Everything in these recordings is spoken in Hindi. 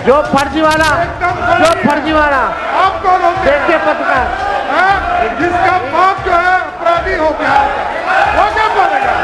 जो फर्जीवाला आप कौन होते हैं? देखिए पत्रकार, जिसका बाप जो है अपराधी हो गया, वो क्या बोलेगा?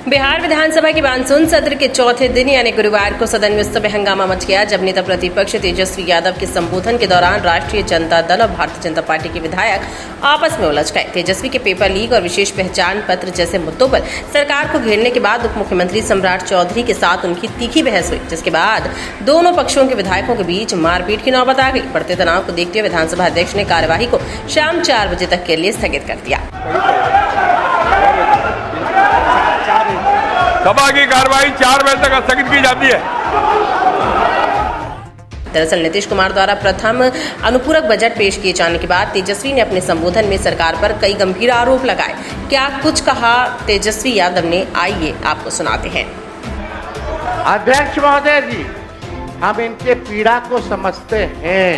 बिहार विधानसभा के मानसून सत्र के चौथे दिन यानी गुरुवार को सदन में उस समय हंगामा मच गया जब नेता प्रतिपक्ष तेजस्वी यादव के संबोधन के दौरान राष्ट्रीय जनता दल और भारतीय जनता पार्टी के विधायक आपस में उलझ गए। तेजस्वी के पेपर लीक और विशेष पहचान पत्र जैसे मुद्दों पर सरकार को घेरने के बाद उप मुख्यमंत्री सम्राट चौधरी के साथ उनकी तीखी बहस हुई, जिसके बाद दोनों पक्षों के विधायकों के बीच मारपीट की नौबत आ गई। बढ़ते तनाव को देखते हुए विधानसभा अध्यक्ष ने कार्यवाही को शाम 4 बजे तक के लिए स्थगित कर दिया। सभा की कार्रवाई 4 बजे तक स्थगित की जाती है। दरअसल नीतीश कुमार द्वारा प्रथम अनुपूरक बजट पेश किए जाने के बाद तेजस्वी ने अपने संबोधन में सरकार पर कई गंभीर आरोप लगाए। क्या कुछ कहा तेजस्वी यादव ने, आइए आपको सुनाते हैं। अध्यक्ष महोदय जी, हम इनके पीड़ा को समझते हैं।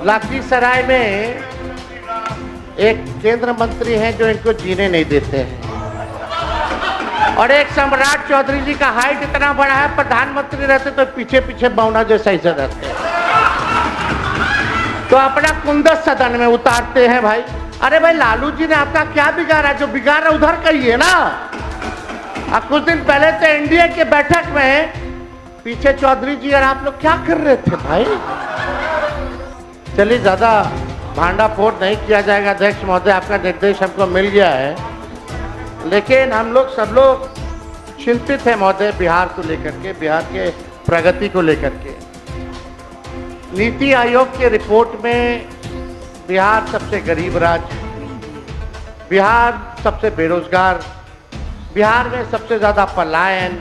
लखीसराय में एक केंद्र मंत्री हैं जो इनको जीने नहीं देते हैं, और एक सम्राट चौधरी जी का हाइट इतना बड़ा है, प्रधानमंत्री रहते तो पीछे पीछे बौना जैसा ही रहते हैं, तो अपना कुंदस सदन में उतारते हैं। भाई अरे भाई, लालू जी ने आपका क्या बिगाड़ा? जो बिगाड़ा उधर कहिए ना। अब कुछ दिन पहले तो एनडीए के बैठक में पीछे चौधरी जी और आप लोग क्या कर रहे थे भाई? चलिए, ज्यादा भांडा फोड़ नहीं किया जाएगा। अध्यक्ष महोदय, आपका निर्देश हमको मिल गया है, लेकिन हम लोग सब लोग चिंतित हैं महोदय बिहार को लेकर के, बिहार के प्रगति को लेकर के। नीति आयोग के रिपोर्ट में बिहार सबसे गरीब राज्य, बिहार सबसे बेरोजगार, बिहार में सबसे ज़्यादा पलायन,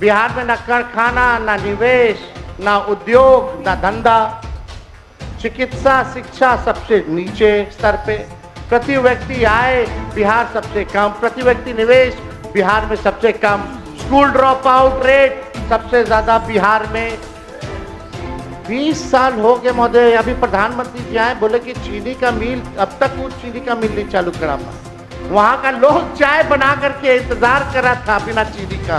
बिहार में ना कारखाना, ना निवेश, ना उद्योग, ना धंधा, चिकित्सा शिक्षा सबसे नीचे स्तर पे, प्रति व्यक्ति आय बिहार सबसे कम, प्रति व्यक्ति निवेश बिहार में सबसे कम, स्कूल ड्रॉप आउट रेट सबसे ज्यादा बिहार में। 20 साल हो गए महोदय, अभी प्रधानमंत्री जी आए, बोले कि चीनी का मिल, अब तक वो चीनी का मिल नहीं चालू करा पाए। वहाँ का लोग चाय बना करके इंतजार कर रहा था बिना चीनी का,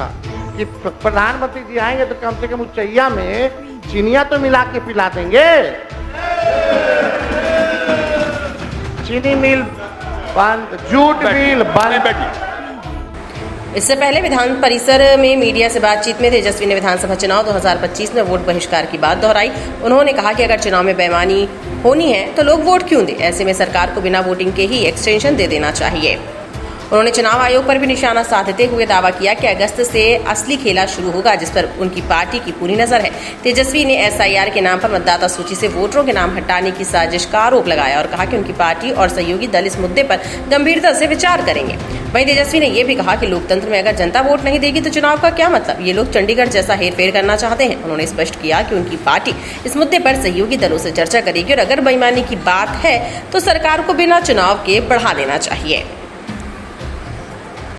कि प्रधानमंत्री जी आएंगे तो कम से कम उस चैया में चीनिया तो मिला के पिला देंगे। चीनी मिल बंद, जूट मिल बंद। इससे पहले विधान परिसर में मीडिया से बातचीत में तेजस्वी ने विधानसभा चुनाव 2025 में वोट बहिष्कार की बात दोहराई। उन्होंने कहा कि अगर चुनाव में बेईमानी होनी है तो लोग वोट क्यों दें? ऐसे में सरकार को बिना वोटिंग के ही एक्सटेंशन दे देना चाहिए। उन्होंने चुनाव आयोग पर भी निशाना साधते हुए दावा किया कि अगस्त से असली खेला शुरू होगा, जिस पर उनकी पार्टी की पूरी नजर है। तेजस्वी ने एसआईआर के नाम पर मतदाता सूची से वोटरों के नाम हटाने की साजिश का आरोप लगाया और कहा कि उनकी पार्टी और सहयोगी दल इस मुद्दे पर गंभीरता से विचार करेंगे। वहीं तेजस्वी ने यह भी कहा कि लोकतंत्र में अगर जनता वोट नहीं देगी तो चुनाव का क्या मतलब? ये लोग चंडीगढ़ जैसा हेरफेर करना चाहते हैं। उन्होंने स्पष्ट किया कि उनकी पार्टी इस मुद्दे पर सहयोगी दलों से चर्चा करेगी और अगर बेईमानी की बात है तो सरकार को बिना चुनाव के बढ़ा देना चाहिए।